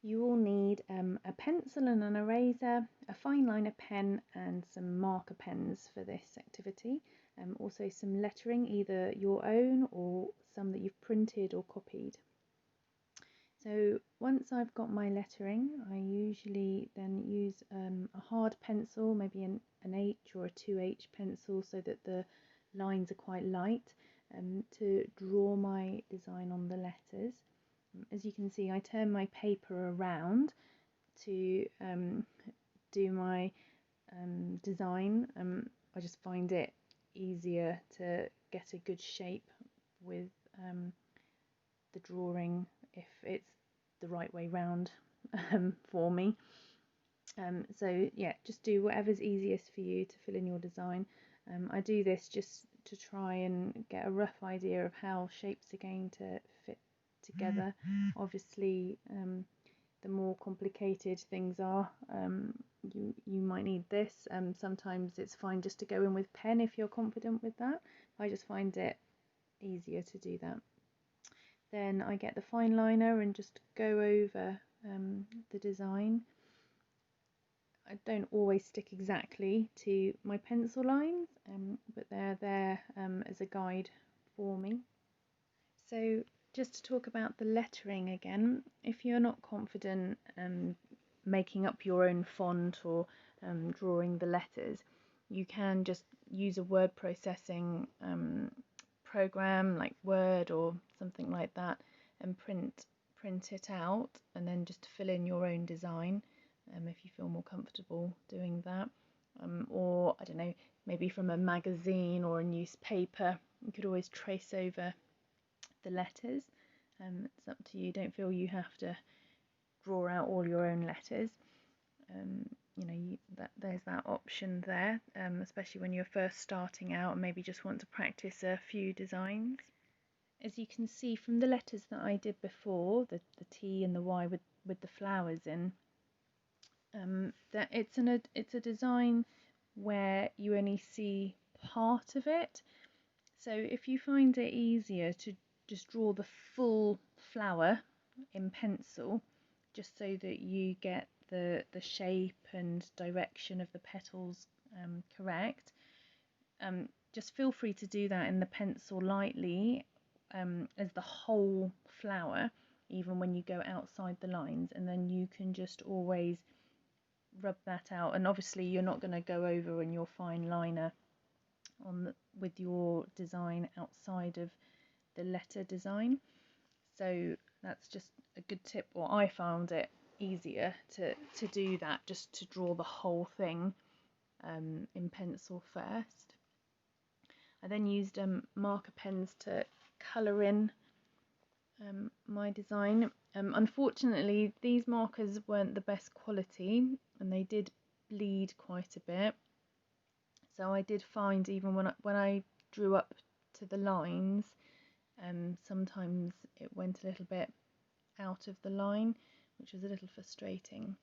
You will need a pencil and an eraser, a fine liner pen and some marker pens for this activity. Also some lettering, either your own or some that you've printed or copied. So once I've got my lettering, I usually then use a hard pencil, maybe an H or a 2H pencil, so that the lines are quite light, to draw my design on the letters. As you can see, I turn my paper around to do my design. I just find it easier to get a good shape with the drawing if it's the right way round for me. So yeah, just do whatever's easiest for you to fill in your design. I do this just to try and get a rough idea of how shapes are going to fit together. Obviously, the more complicated things are, you might need this. Sometimes it's fine just to go in with pen if you're confident with that. I just find it easier to do that. Then I get the fine liner and just go over the design. I don't always stick exactly to my pencil lines, but they're there as a guide for me. So just to talk about the lettering again, if you're not confident making up your own font or drawing the letters, you can just use a word processing program like Word or something like that and print it out and then just fill in your own design if you feel more comfortable doing that. Or I don't know, maybe from a magazine or a newspaper, you could always trace over the letters. It's up to you. Don't feel you have to draw out all your own letters. There's that option there, especially when you're first starting out and maybe just want to practice a few designs. As you can see from the letters that I did before, the T and the Y with the flowers in, that it's a design where you only see part of it. So if you find it easier to just draw the full flower in pencil, just so that you get the shape and direction of the petals correct, just feel free to do that in the pencil lightly as the whole flower, even when you go outside the lines, and then you can just always rub that out. And obviously you're not going to go over in your fine liner with your design outside of the letter design. So that's just a good tip, or I found it easier to do that, just to draw the whole thing in pencil first. I then used marker pens to colour in my design. Unfortunately, these markers weren't the best quality and they did bleed quite a bit. So I did find, even when I drew up to the lines, sometimes it went a little bit out of the line, which was a little frustrating.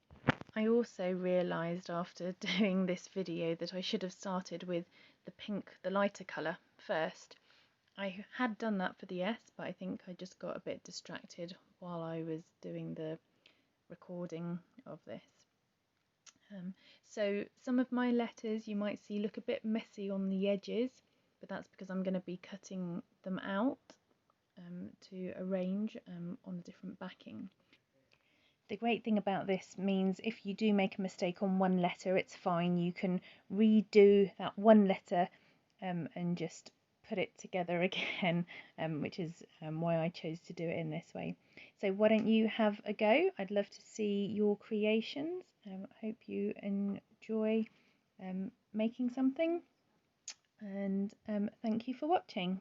I also realised after doing this video that I should have started with the pink, the lighter colour first. I had done that for the S, but I think I just got a bit distracted while I was doing the recording of this. So some of my letters you might see look a bit messy on the edges, but that's because I'm going to be cutting them out to arrange on a different backing. The great thing about this means if you do make a mistake on one letter, it's fine. You can redo that one letter and just put it together again, which is why I chose to do it in this way. So why don't you have a go? I'd love to see your creations. I hope you enjoy making something, and thank you for watching.